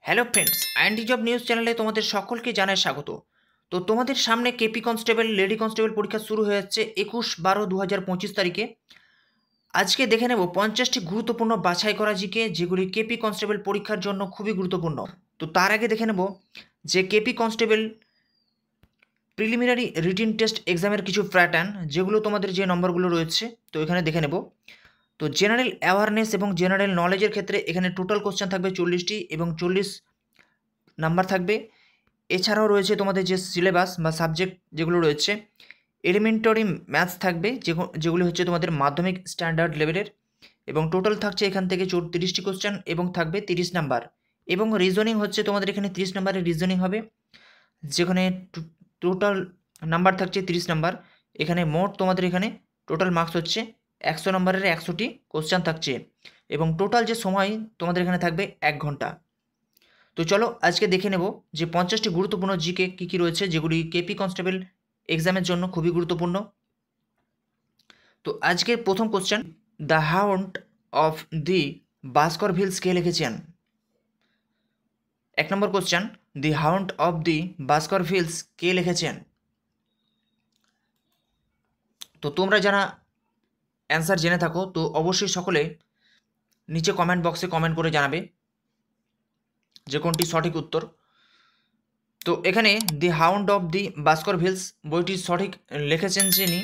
Hello friends, IND job news চ্যানেলে তোমাদের সকলকে জানাই স্বাগত। তো তোমাদের সামনে কেপি কনস্টেবল, লেডি কনস্টেবল পরীক্ষা শুরু হয়ে যাচ্ছে 21/12/2025 তারিখে। আজকে দেখে নেব 50টি গুরুত্বপূর্ণ বাছাই করা জিকে, যেগুলি কেপি কনস্টেবল পরীক্ষার জন্য খুবই গুরুত্বপূর্ণ। তো তার আগে দেখে নেব যে KP constable preliminary written test এক্সামের কিছু প্যাটার্ন, যেগুলো তোমাদের যে নম্বরগুলো রয়েছে তো এখানে দেখে নেব। তো জেনারেল অ্যাওয়ারনেস এবং জেনারেল নলেজের ক্ষেত্রে এখানে টোটাল কোশ্চেন থাকবে 40টি এবং 40 নাম্বার থাকবে। এছাড়াও রয়েছে তোমাদের যে সিলেবাস বা সাবজেক্ট যেগুলো রয়েছে, এলিমেন্টারি ম্যাথস থাকবে, যেগুলি হচ্ছে তোমাদের মাধ্যমিক স্ট্যান্ডার্ড লেভেলের, এবং টোটাল থাকছে এখান থেকে 34টি কোশ্চেন এবং থাকবে 30 নাম্বার। এবং রিজনিং হচ্ছে তোমাদের এখানে 30 নাম্বারের রিজনিং হবে, যেখানে টোটাল নাম্বার থাকছে 30 নাম্বার। এখানে মোট তোমাদের এখানে টোটাল মার্কস হচ্ছে 100 নম্বরের 100টি কোশ্চেন থাকছে, এবং টোটাল যে সময় তোমাদের এখানে থাকবে 1 ঘন্টা। তো চলো আজকে দেখে নেব যে 50টি গুরুত্বপূর্ণ জিকে কী কী রয়েছে, যেগুলি কেপি কনস্টেবল এক্সামের জন্য খুবই গুরুত্বপূর্ণ। তো আজকের প্রথম question, the Hound of the Baskervilles কে লিখেছেন? 1 নম্বর question, the Hound of the Baskervilles কে লিখেছেন? তো তোমরা যারা অ্যান্সার জেনে থাকো তো অবশ্যই সকলে নিচে কমেন্ট বক্সে কমেন্ট করে জানাবে যে কোনটি সঠিক উত্তর। তো এখানে দি হাউন্ড অফ দি বাস্করভিলস বইটি সঠিক লিখেছেন যিনি,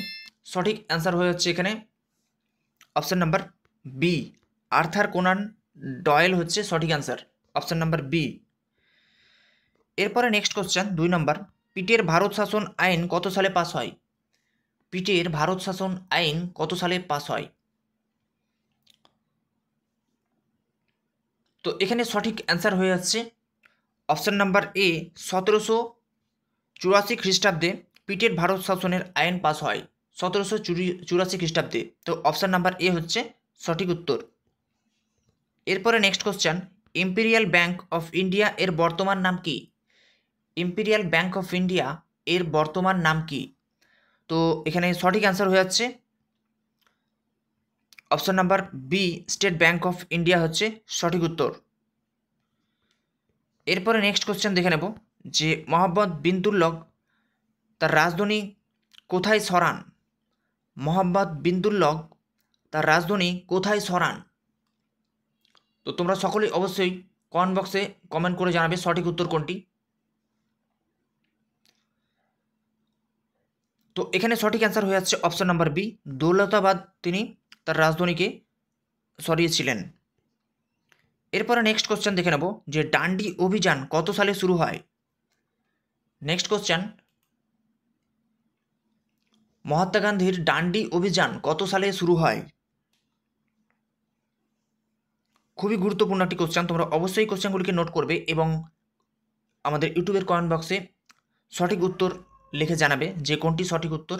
সঠিক অ্যান্সার হয়ে যাচ্ছে এখানে option number B, Arthur Conan Doyle হচ্ছে সঠিক অ্যান্সার, অপশান নাম্বার বি। এরপরে নেক্সট কোশ্চেন 2 নম্বর, পিটের ভারত শাসন আইন কত সালে পাস হয়? পিটের ভারত শাসন আইন কত সালে পাস হয়? তো এখানে সঠিক অ্যান্সার হয়ে যাচ্ছে অপশান নাম্বার এ, 1784 খ্রিস্টাব্দে পিটের ভারত শাসনের আইন পাস হয়, 1784 খ্রিস্টাব্দে। তো অপশান নাম্বার এ হচ্ছে সঠিক উত্তর। এরপরে next question, imperial bank of India এর বর্তমান নাম কি? ইম্পেরিয়াল ব্যাংক অফ ইন্ডিয়া এর বর্তমান নাম কি? তো এখানে সঠিক অ্যান্সার হয়ে যাচ্ছে option number B, State Bank of India হচ্ছে সঠিক উত্তর। এরপরে নেক্সট কোশ্চেন দেখে নেব যে মোহাম্মদ বিন তুগলক তার রাজধানী কোথায় সরান? মোহাম্মদ বিন তুগলক তার রাজধানী কোথায় সরান? তো তোমরা সকলেই অবশ্যই কমেন্ট বক্সে কমেন্ট করে জানাবে সঠিক উত্তর কোনটি। তো এখানে সঠিক অ্যান্সার হয়ে যাচ্ছে অপশান নাম্বার বি, দৌলতাবাদ তিনি তার রাজধানীকে সরিয়েছিলেন। এরপরে নেক্সট কোশ্চেন দেখে নেব যে ডান্ডি অভিযান কত সালে শুরু হয়? নেক্সট কোশ্চেন, মহাত্মা গান্ধীর ডান্ডি অভিযান কত সালে শুরু হয়? খুবই গুরুত্বপূর্ণ একটি কোশ্চেন, তোমরা অবশ্যই কোশ্চেনগুলিকে নোট করবে এবং আমাদের ইউটিউবের কমেন্ট বক্সে সঠিক উত্তর লিখে জানাবে যে কোনটি সঠিক উত্তর।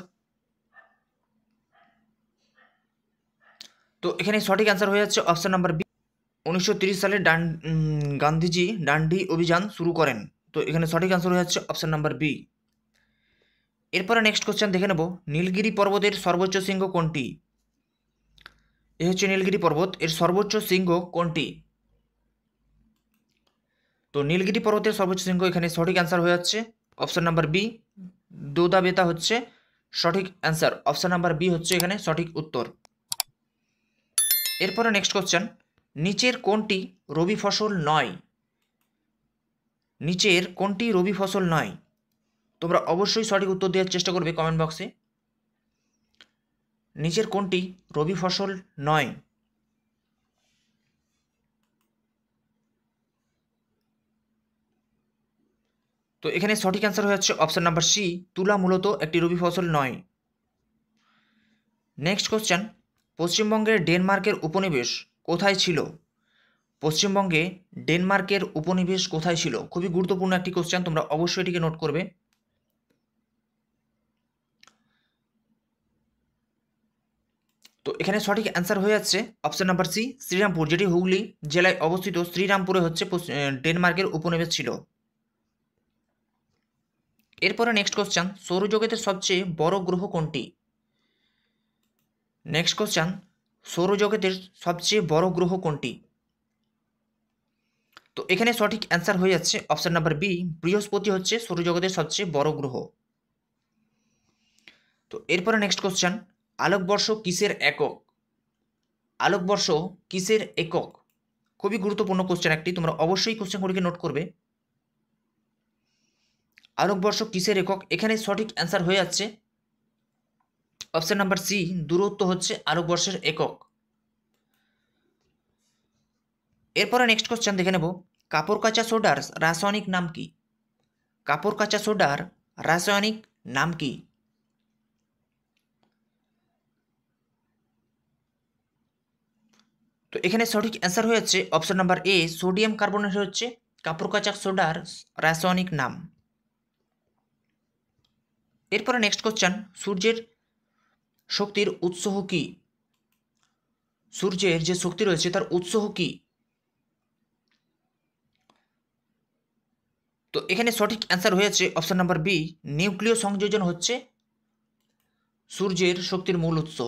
তো এখানে সঠিক অ্যান্সার হয়ে যাচ্ছে অপশান নাম্বার বি, 1930 সালে গান্ধীজি ডান্ডি অভিযান শুরু করেন। তো এখানে সঠিক অ্যান্সার হয়ে যাচ্ছে অপশান নাম্বার বি। এরপরে নেক্সট কোশ্চেন দেখে নেব, নীলগিরি পর্বতের সর্বোচ্চ শৃঙ্গ কোনটি? এ হচ্ছে নীলগিরি পর্বত, এর সর্বোচ্চ শৃঙ্গ কোনটি? তো নীলগিরি পর্বতের সর্বোচ্চ শৃঙ্গ এখানে সঠিক অ্যান্সার হয়ে যাচ্ছে অপশান নাম্বার বি, দোদাবেতা হচ্ছে সঠিক অ্যান্সার, অপশান নাম্বার বি হচ্ছে এখানে সঠিক উত্তর। এরপরে নেক্সট কোশ্চেন, নিচের কোনটি রবি ফসল নয়? নিচের কোনটি রবি ফসল নয়? তোমরা অবশ্যই সঠিক উত্তর দেওয়ার চেষ্টা করবে কমেন্ট বক্সে। নিচের কোনটি রবি ফসল নয়? তো এখানে সঠিক অ্যান্সার হয়ে যাচ্ছে অপশান নাম্বার সি, তুলা মূলত একটি রবি ফসল নয়। নেক্সট কোশ্চেন, পশ্চিমবঙ্গের ডেনমার্কের উপনিবেশ কোথায় ছিল? পশ্চিমবঙ্গে ডেনমার্কের উপনিবেশ কোথায় ছিল? খুবই গুরুত্বপূর্ণ একটি কোশ্চেন, তোমরা অবশ্যই এটিকে নোট করবে। তো এখানে সঠিক অ্যান্সার হয়ে যাচ্ছে অপশান নাম্বার সি, শ্রীরামপুর, যেটি হুগলি জেলায় অবস্থিত শ্রীরামপুরে হচ্ছে ডেনমার্কের উপনিবেশ ছিল। এরপরে নেক্সট কোশ্চেন, সৌরজগতের সবচেয়ে বড় গ্রহ কোনটি? নেক্সট কোশ্চেন, সৌরজগতের সবচেয়ে বড় গ্রহ কোনটি? তো এখানে সঠিক অ্যান্সার হয়ে যাচ্ছে অপশন নাম্বার বি, বৃহস্পতি হচ্ছে সৌরজগতের সবচেয়ে বড় গ্রহ। তো এরপরে নেক্সট কোশ্চেন, আলোকবর্ষ কিসের একক? আলোকবর্ষ কিসের একক? খুবই গুরুত্বপূর্ণ কোশ্চেন একটি, তোমরা অবশ্যই কোশ্চেনগুলিকে নোট করবে। আলোকবর্ষ কিসের একক? এখানে সঠিক অ্যান্সার হয়ে যাচ্ছে অপশন নাম্বার সি, দূরত্ব হচ্ছে আলোকবর্ষের একক। এরপরে নেক্সট কোশ্চেন দেখে নেব, কাপড় কাচা সোডার রাসায়নিক নাম কি? কাপড় কাচা সোডার রাসায়নিক নাম কি? তো এখানে সঠিক অ্যান্সার হয়ে যাচ্ছে অপশন নাম্বার এ, সোডিয়াম কার্বনেট হচ্ছে কাপড় কাচা সোডার রাসায়নিক নাম। এরপরে নেক্সট কোশ্চেন, সূর্যের শক্তির উৎস কি? সূর্যের যে শক্তি রয়েছে তার উৎস কি? তো এখানে সঠিক অ্যান্সার হয়েছে অপশন নাম্বার বি, নিউক্লিয় সংযোজন হচ্ছে সূর্যের শক্তির মূল উৎস।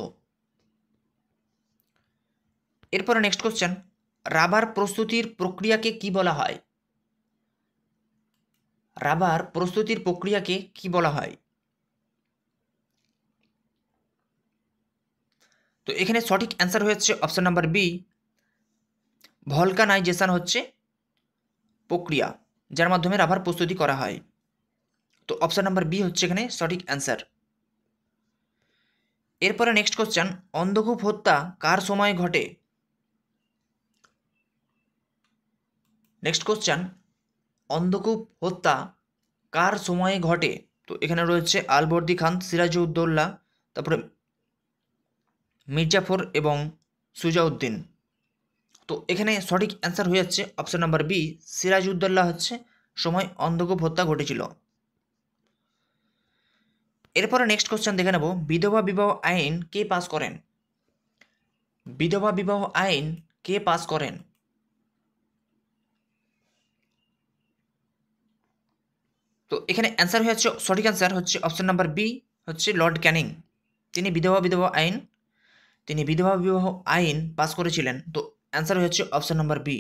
এরপরে নেক্সট কোশ্চেন, রাবার প্রস্তুতির প্রক্রিয়াকে কি বলা হয়? রাবার প্রস্তুতির প্রক্রিয়াকে কি বলা হয়? তো এখানে সঠিক অ্যান্সার হয়েছে অপশন নাম্বার বি, ভলকানাইজেশন হচ্ছে প্রক্রিয়া যার মাধ্যমে রাবার প্রস্তুতি করা হয়। তো অপশন নাম্বার বি হচ্ছে এখানে সঠিক অ্যান্সার। এরপরে নেক্সট কোশ্চেন, অন্ধকূপ হত্যা কার সময় ঘটে? নেক্সট কোশ্চেন, অন্ধকূপ হত্যা কার সময়ে ঘটে? তো এখানে রয়েছে আলবর্দি খান, সিরাজউদ্দৌলা, তারপরে মির্জাফর এবং সুজাউদ্দিন। তো এখানে সঠিক অ্যান্সার হয়ে যাচ্ছে অপশন নাম্বার বি, সিরাজউদ্দৌলা হচ্ছে সময় অন্ধকূপ হত্যা ঘটেছিল। এরপরে নেক্সট কোশ্চেন দেখে নেব, বিধবা বিবাহ আইন কে পাস করেন? বিধবা বিবাহ আইন কে পাস করেন? তো এখানে অ্যান্সার হয়ে যাচ্ছে, সঠিক অ্যান্সার হচ্ছে অপশন নাম্বার বি, হচ্ছে লর্ড ক্যানিং। তিনি বিধবা বিবাহ আইন পাস করেছিলেন। তো অ্যান্সার হচ্ছে অপশন নাম্বার বি।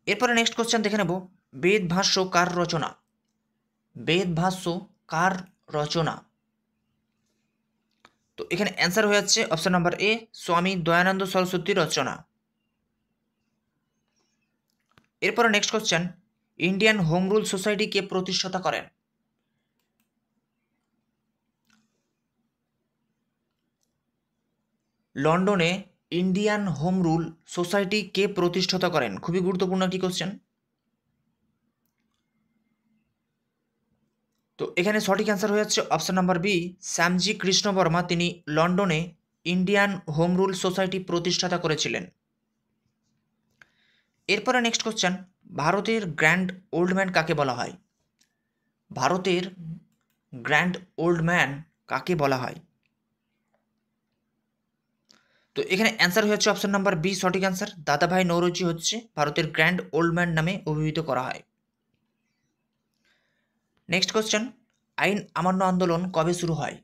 এরপরে নেক্সট কোশ্চেন দেখে নেব, বেদ ভাষ্য কার রচনা? বেদ ভাষ্য কার রচনা? তো এখানে অ্যান্সার হয়ে যাচ্ছে অপশন নাম্বার এ, স্বামী দয়ানন্দ সরস্বতীর রচনা। এরপরে next question, Indian Home Rule Society কে প্রতিষ্ঠাতা করেন? লন্ডনে ইন্ডিয়ান হোম রুল সোসাইটি কে প্রতিষ্ঠাতা করেন? খুবই গুরুত্বপূর্ণ একটি কোশ্চেন। তো এখানে সঠিক অ্যান্সার হয়ে যাচ্ছে option number B, Shyamji Krishna Varma. তিনি লন্ডনে ইন্ডিয়ান হোম রুল সোসাইটি প্রতিষ্ঠাতা করেছিলেন। এরপরে নেক্সট কোশ্চেন, ভারতের গ্র্যান্ড ওল্ড ম্যান কাকে বলা হয়? ভারতের গ্র্যান্ড ওল্ড ম্যান কাকে বলা হয়? তো এখানে অ্যান্সার হয়ে যাচ্ছে অপশন নাম্বার বি, সঠিক অ্যান্সার, দাদাভাই নৌরোজি হচ্ছে ভারতের গ্র্যান্ড ওল্ড ম্যান নামে অভিহিত করা হয়। নেক্সট কোশ্চেন, আইন অমান্য আন্দোলন কবে শুরু হয়?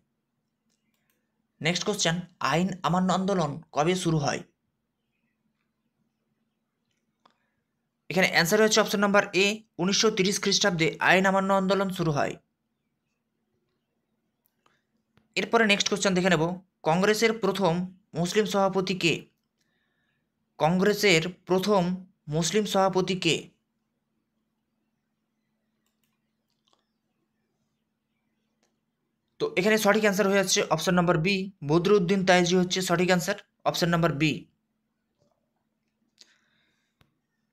নেক্সট কোশ্চেন, আইন অমান্য আন্দোলন কবে শুরু হয়? এখানে অ্যান্সার হচ্ছে অপশন নাম্বার এ, 1930 খ্রিস্টাব্দে আইন অমান্য আন্দোলন শুরু হয়। এরপরে নেক্সট কোশ্চেন দেখে নেব, কংগ্রেসের প্রথম মুসলিম সভাপতি কে? কংগ্রেসের প্রথম মুসলিম সভাপতি কে? তো এখানে সঠিক অ্যান্সার হয়ে যাচ্ছে অপশন নাম্বার বি, বদরুদ্দিন তাইজি হচ্ছে সঠিক অ্যান্সার, অপশন নাম্বার বি।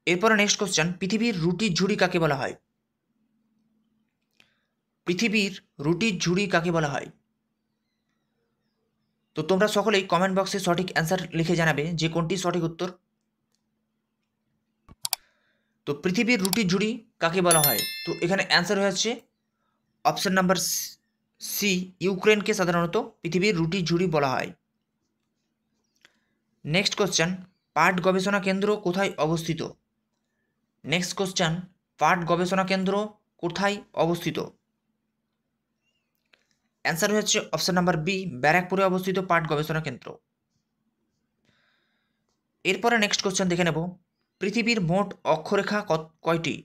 এরপরে নেক্সট কোশ্চেন, পৃথিবীর রুটির ঝুড়ি কাকে বলা হয়? পৃথিবীর রুটির ঝুড়ি কাকে বলা হয়? তো তোমরা সকলেই কমেন্ট বক্সে সঠিক অ্যান্সার লিখে জানাবে যে কোনটি সঠিক উত্তর। তো পৃথিবীর রুটির ঝুড়ি কাকে বলা হয়? তো এখানে অ্যান্সার হয়ে যাচ্ছে অপশন নাম্বার সি, ইউক্রেনকে সাধারণত পৃথিবীর রুটির ঝুড়ি বলা হয়। নেক্সট কোশ্চেন, পাট গবেষণা কেন্দ্র কোথায় অবস্থিত? নেক্সট কোশ্চেন, পাট গবেষণা কেন্দ্র কোথায় অবস্থিত? অ্যান্সার হচ্ছে অপশন নাম্বার বি, ব্যারাকপুরে অবস্থিত পাট গবেষণা কেন্দ্র। এরপরে নেক্সট কোশ্চেন দেখে নেব, পৃথিবীর মোট অক্ষরেখা কয়টি?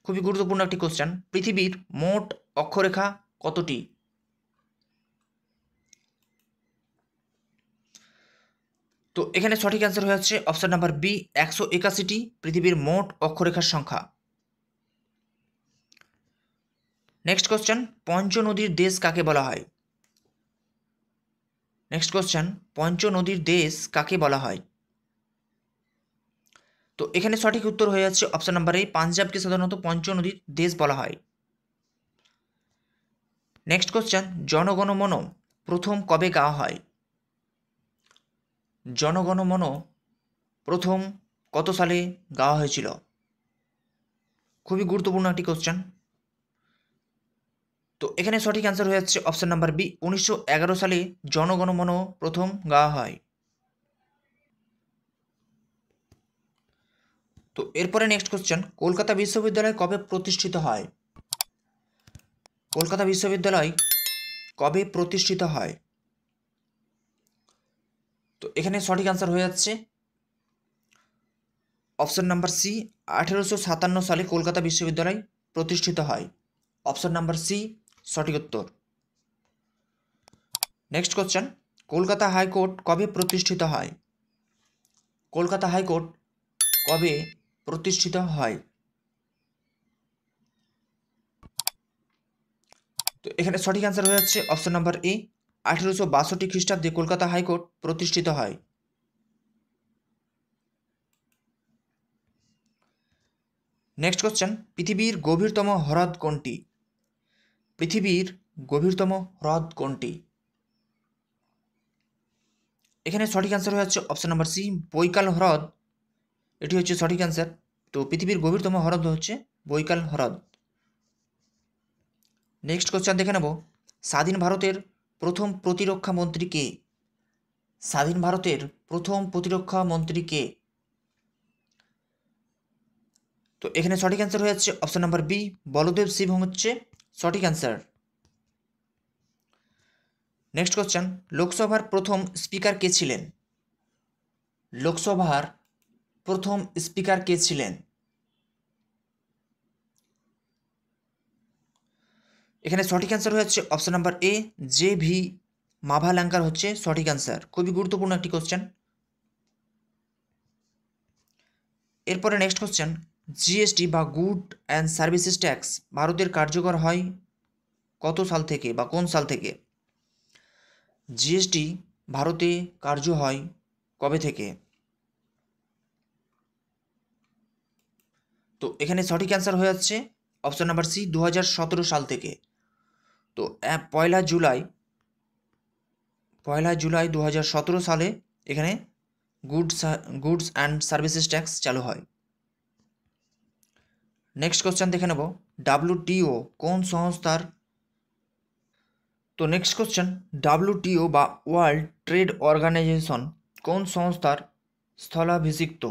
খুবই গুরুত্বপূর্ণ একটি কোশ্চেন। পৃথিবীর মোট অক্ষরেখা কতটি? তো এখানে সঠিক অ্যান্সার হয়ে যাচ্ছে অপশন নাম্বার বি, 181টি পৃথিবীর মোট অক্ষরেখার সংখ্যা। নেক্সট কোশ্চেন, পঞ্চনদীর দেশ কাকে বলা হয়? নেক্সট কোশ্চেন, পঞ্চনদীর দেশ কাকে বলা হয়? তো এখানে সঠিক উত্তর হয়ে যাচ্ছে অপশন নাম্বার এ, পাঞ্জাবকে সাধারণত পঞ্চনদীর দেশ বলা হয়। নেক্সট কোশ্চেন, জনগণমন প্রথম কবে গাওয়া হয়? জনগণমন প্রথম কত সালে গাওয়া হয়েছিল? খুবই গুরুত্বপূর্ণ একটি কোশ্চেন। তো এখানে সঠিক অ্যান্সার হয়ে যাচ্ছে অপশন নাম্বার বি, 1911 সালে জনগণমন প্রথম গাওয়া হয়। তো এরপরে নেক্সট কোশ্চেন, কলকাতা বিশ্ববিদ্যালয় কবে প্রতিষ্ঠিত হয়? কলকাতা বিশ্ববিদ্যালয় কবে প্রতিষ্ঠিত হয়? তো এখানে সঠিক অ্যান্সার হয়ে যাচ্ছে অপশন নাম্বার সি, 1857 সালে কলকাতা বিশ্ববিদ্যালয় প্রতিষ্ঠিত হয়। অপশন নাম্বার সি সঠিক উত্তর। নেক্সট কোশ্চেন, কলকাতা হাইকোর্ট কবে প্রতিষ্ঠিত হয়? কলকাতা হাইকোর্ট কবে প্রতিষ্ঠিত হয়? তো এখানে সঠিক অ্যান্সার হয়ে যাচ্ছে অপশন নাম্বার এ, 1862 খ্রিস্টাব্দে কলকাতা হাইকোর্ট প্রতিষ্ঠিত হয়। নেক্সট কোশ্চেন, পৃথিবীর গভীরতম হ্রদ কোনটি? পৃথিবীর গভীরতম হ্রদ কোনটি? এখানে সঠিক অ্যান্সার হয়ে যাচ্ছে অপশন নাম্বার সি, বৈকাল হ্রদ। এটি হচ্ছে সঠিক অ্যান্সার। তো পৃথিবীর গভীরতম হ্রদ হচ্ছে বৈকাল হ্রদ। নেক্সট কোশ্চেন দেখে নেব, স্বাধীন ভারতের প্রথম প্রতিরক্ষা মন্ত্রী কে? স্বাধীন ভারতের প্রথম প্রতিরক্ষা মন্ত্রী কে? তো এখানে সঠিক অ্যান্সার হয়ে যাচ্ছে option number B, Baldev Singh হচ্ছে সঠিক অ্যান্সার। নেক্সট কোশ্চেন, লোকসভার প্রথম স্পিকার কে ছিলেন? লোকসভার প্রথম স্পিকার কে ছিলেন? এখানে সঠিক অ্যান্সার হয়ে যাচ্ছে option number A, J V Mavalankar হচ্ছে সঠিক অ্যান্সার। খুবই গুরুত্বপূর্ণ একটি কোশ্চেন। এরপরে নেক্সট কোশ্চেন, জিএসটি বা গুড অ্যান্ড সার্ভিসেস ট্যাক্স ভারতের কার্যকর হয় কত সাল থেকে বা কোন সাল থেকে? জিএসটি ভারতে কার্য হয় কবে থেকে? তো এখানে সঠিক অ্যান্সার হয়ে যাচ্ছে অপশন নাম্বার সি, 2017 সাল থেকে। তো পয়লা জুলাই 2017 সালে এখানে গুডস অ্যান্ড সার্ভিসেস ট্যাক্স চালু হয়। নেক্সট কোশ্চেন দেখে নেব, ডাব্লিউটিও কোন সংস্থার? তো নেক্সট কোশ্চেন, ডাব্লিউটিও বা ওয়ার্ল্ড ট্রেড অর্গানাইজেশন কোন সংস্থার স্থলাভিষিক্ত?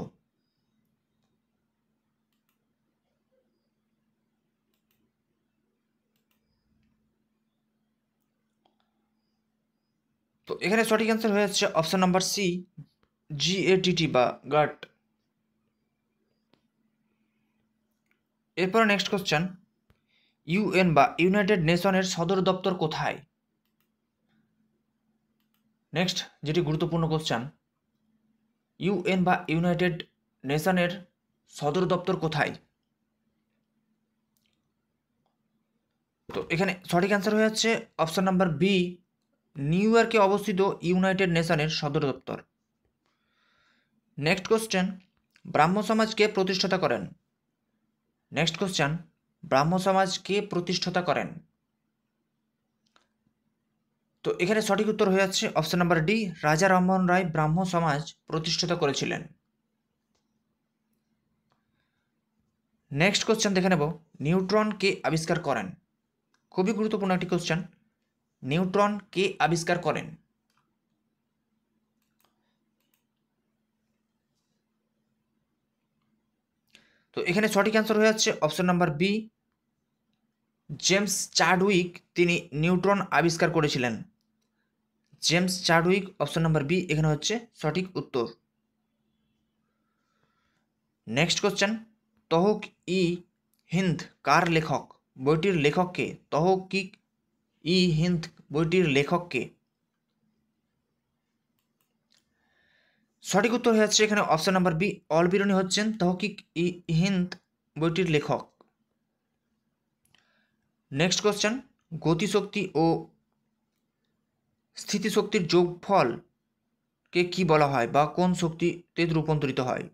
তো এখানে সঠিক অ্যান্সার হয়ে যাচ্ছে অপশন নাম্বার সি, জিএটিটি বা গাট। এরপরে নেক্সট কোশ্চেন, ইউএন বা ইউনাইটেড নেশনের সদর দপ্তর কোথায়? নেক্সট যেটি গুরুত্বপূর্ণ কোশ্চেন, ইউএন বা ইউনাইটেড নেশনের সদর দপ্তর কোথায়? তো এখানে সঠিক অ্যান্সার হয়ে যাচ্ছে অপশন নাম্বার বি, নিউ ইয়র্কে অবস্থিত ইউনাইটেড নেশনের সদর দপ্তর। নেক্সট কোশ্চেন, ব্রাহ্ম সমাজ কে প্রতিষ্ঠাতা করেন? নেক্সট কোশ্চেন, ব্রাহ্ম সমাজ কে প্রতিষ্ঠাতা করেন? তো এখানে সঠিক উত্তর হয়ে যাচ্ছে অপশন নাম্বার ডি, রাজা রামমোহন রায় ব্রাহ্ম সমাজ প্রতিষ্ঠাতা করেছিলেন। নেক্সট কোশ্চেন দেখে নেব, নিউট্রন কে আবিষ্কার করেন? খুবই গুরুত্বপূর্ণ একটি কোশ্চেন। নিউট্রন কে আবিষ্কার করেন? তো এখানে সঠিক অ্যান্সার হয়ে যাচ্ছে অপশন নাম্বার বি, জেমস চার্ডউইক তিনি নিউট্রন আবিষ্কার করেছিলেন। জেমস চার্ডউইক, অপশন নাম্বার বি এখানে হচ্ছে সঠিক উত্তর। নেক্সট কোশ্চেন, তহক ই হিন্দ কার লেখক? বইটির লেখককে? তহকিক ই হিন্দ বইটির লেখককে? সঠিক উত্তর হচ্ছে এখানে option number B, Al Biruni হচ্ছেন তহকিক ই হিন্দ বইটির লেখক। নেক্সট কোশ্চেন, গতিশক্তি ও স্থিতিশক্তির যোগফলকে কি বলা হয় বা কোন শক্তিতে রূপান্তরিত হয়?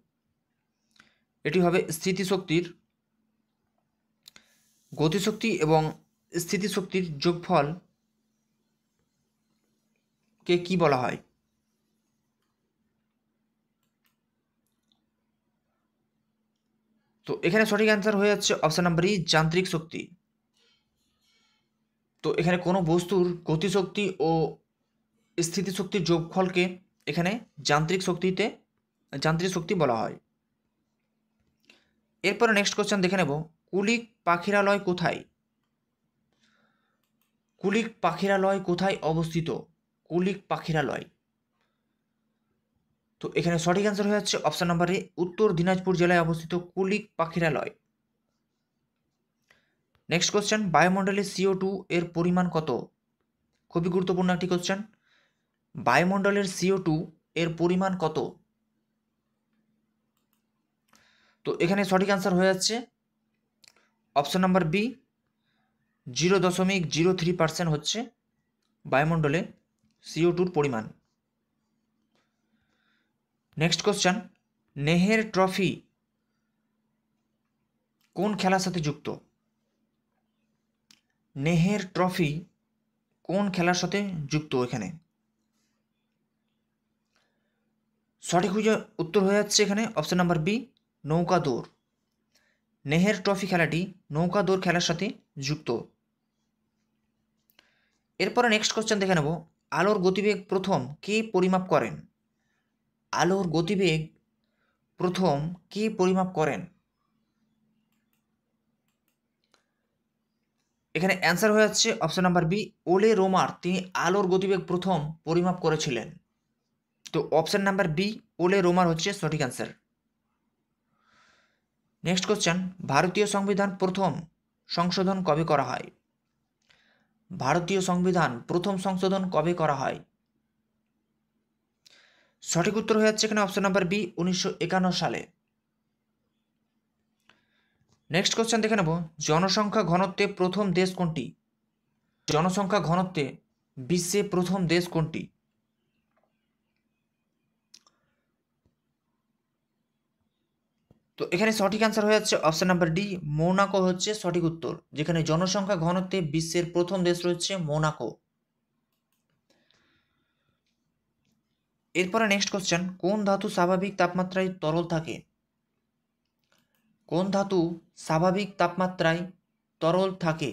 এটি হবে স্থিতিশক্তির, গতিশক্তি এবং স্থিতিশক্তির যোগফলকে কি বলা হয়? তো এখানে সঠিক অ্যান্সার হয়ে যাচ্ছে অপশন নাম্বার ই, যান্ত্রিক শক্তি। তো এখানে কোনো বস্তুর গতিশক্তি ও স্থিতিশক্তির যোগফলকে এখানে যান্ত্রিক শক্তি বলা হয়। এরপরে নেক্সট কোশ্চেন দেখে নেব, কুলিক পাখিরালয় কোথায়? কুলিক পাখিরালয় কোথায় অবস্থিত? কুলিক পাখিরালয়। তো এখানে সঠিক অ্যান্সার হয়ে যাচ্ছে অপশন নাম্বার এ, উত্তর দিনাজপুর জেলায় অবস্থিত কুলিক পাখিরালয়। নেক্সট কোশ্চেন, বায়ুমণ্ডলে CO2 এর পরিমাণ কত? খুবই গুরুত্বপূর্ণ একটি কোশ্চেন। বায়ুমণ্ডলের CO2 এর পরিমাণ কত? তো এখানে সঠিক অ্যান্সার হয়ে যাচ্ছে অপশন নাম্বার বি, 0.03% হচ্ছে বায়ুমণ্ডলে CO2 পরিমাণ। নেক্সট কোশ্চেন, নেহের ট্রফি কোন খেলার সাথে যুক্ত? নেহের ট্রফি কোন খেলার সাথে যুক্ত? এখানে সঠিক উত্তর হয়ে যাচ্ছে এখানে অপশন নাম্বার বি, নৌকা দৌড়। নেহের ট্রফি খেলাটি নৌকা দৌড় খেলার সাথে যুক্ত। এরপরে নেক্সট কোশ্চেন দেখে নেব, আলোর গতিবেগ প্রথম কে পরিমাপ করেন? আলোর গতিবেগ প্রথম কে পরিমাপ করেন? এখানে অ্যান্সার হয়ে যাচ্ছে অপশন নাম্বার বি, ওলে রোমার। তিনি আলোর গতিবেগ প্রথম পরিমাপ করেছিলেন। তো অপশন নাম্বার বি, ওলে রোমার হচ্ছে সঠিক অ্যান্সার। নেক্সট কোশ্চেন, ভারতীয় সংবিধান প্রথম সংশোধন কবে করা হয়? ভারতীয় সংবিধান প্রথম সংশোধন কবে করা হয়? সঠিক উত্তর হয়ে যাচ্ছে এখানে অপশন নাম্বার বি, 1951 সালে। নেক্সট কোশ্চেন দেখে নেব, জনসংখ্যা ঘনত্বে প্রথম দেশ কোনটি? জনসংখ্যা ঘনত্বে বিশ্বে প্রথম দেশ কোনটি? তো এখানে সঠিক অ্যান্সার হয়ে যাচ্ছে অপশন নাম্বার ডি, মোনাকো হচ্ছে সঠিক উত্তর, যেখানে জনসংখ্যা ঘনত্বে বিশ্বের প্রথম দেশ রয়েছে মোনাকো। এরপরে নেক্সট কোশ্চেন, কোন ধাতু স্বাভাবিক তাপমাত্রায় তরল থাকে? কোন ধাতু স্বাভাবিক তাপমাত্রায় তরল থাকে?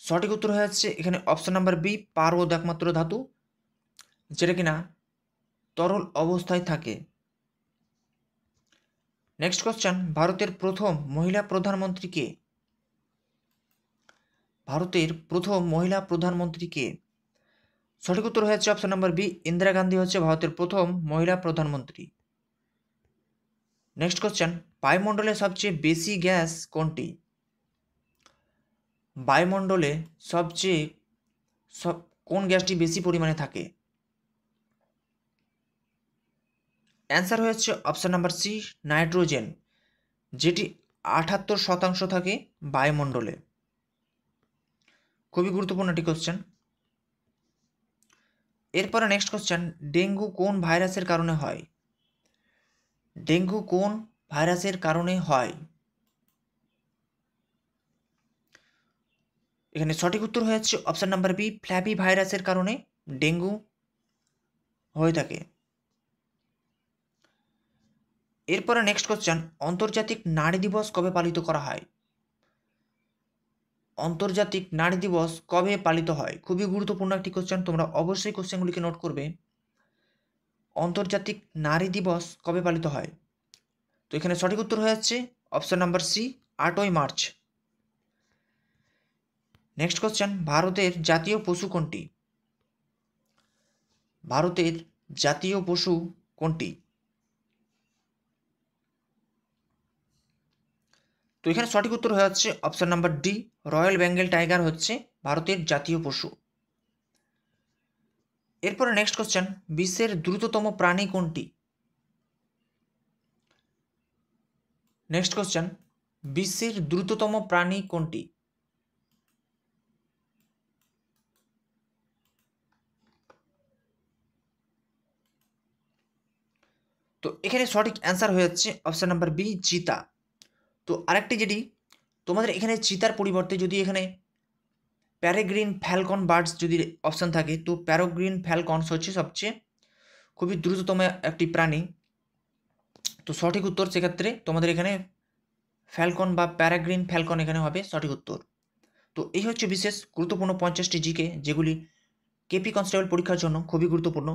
সঠিক উত্তর হয়ে যাচ্ছে এখানে অপশন নাম্বার বি, পারদ একমাত্র ধাতু যেটা কিনা তরল অবস্থায় থাকে। নেক্সট কোশ্চেন, ভারতের প্রথম মহিলা প্রধানমন্ত্রী কে? ভারতের প্রথম মহিলা প্রধানমন্ত্রী কে? সঠিক উত্তর হয়ে যাচ্ছে option number B, Indira Gandhi হচ্ছে ভারতের প্রথম মহিলা প্রধানমন্ত্রী। নেক্সট কোশ্চেন, বায়ুমণ্ডলে সবচেয়ে বেশি গ্যাস কোনটি? বায়ুমণ্ডলে সবচেয়ে কোন গ্যাসটি বেশি পরিমাণে থাকে? অ্যান্সার হয়েছে অপশন নাম্বার সি, নাইট্রোজেন, যেটি 78% থাকে বায়ুমণ্ডলে। খুবই গুরুত্বপূর্ণ একটি কোশ্চেন। এরপরে নেক্সট কোশ্চেন, ডেঙ্গু কোন ভাইরাসের কারণে হয়? ডেঙ্গু কোন ভাইরাসের কারণে হয়? এখানে সঠিক উত্তর হয়ে যাচ্ছে অপশন নাম্বার বি, ফ্ল্যাপি ভাইরাসের কারণে ডেঙ্গু হয়ে থাকে। এরপরে নেক্সট কোশ্চেন, আন্তর্জাতিক নারী দিবস কবে পালিত করা হয়? আন্তর্জাতিক নারী দিবস কবে পালিত হয়? খুবই গুরুত্বপূর্ণ একটি কোশ্চেন, তোমরা অবশ্যই কোশ্চেনগুলিকে নোট করবে। আন্তর্জাতিক নারী দিবস কবে পালিত হয়? তো এখানে সঠিক উত্তর হয়ে যাচ্ছে অপশন নাম্বার সি, 8ই মার্চ। নেক্সট কোশ্চেন, ভারতের জাতীয় পশু কোনটি? ভারতের জাতীয় পশু কোনটি? তো এখানে সঠিক উত্তর হয়ে যাচ্ছে option number D, royal Bengal tiger হচ্ছে ভারতের জাতীয় পশু। এরপরে নেক্সট কোশ্চেন, বিশ্বের দ্রুততম প্রাণী কোনটি? নেক্সট কোশ্চেন, বিশ্বের দ্রুততম প্রাণী কোনটি? তো এখানে সঠিক অ্যান্সার হয়ে যাচ্ছে অপশন নাম্বার বি, চিতা। তো আরেকটি যেটি তোমাদের এখানে চিতার পরিবর্তে যদি এখানে প্যারেগ্রিন ফ্যালকন বার্ডস যদি অপশান থাকে, তো প্যারাগ্রিন ফ্যালকনস হচ্ছে সবচেয়ে খুবই দ্রুততম একটি প্রাণী। তো সঠিক উত্তর সেক্ষেত্রে তোমাদের এখানে ফ্যালকন বা প্যারাগ্রিন ফ্যালকন এখানে হবে সঠিক উত্তর। তো এই হচ্ছে বিশেষ গুরুত্বপূর্ণ 50টি জিকে, যেগুলি কেপি কনস্টেবল পরীক্ষার জন্য খুবই গুরুত্বপূর্ণ।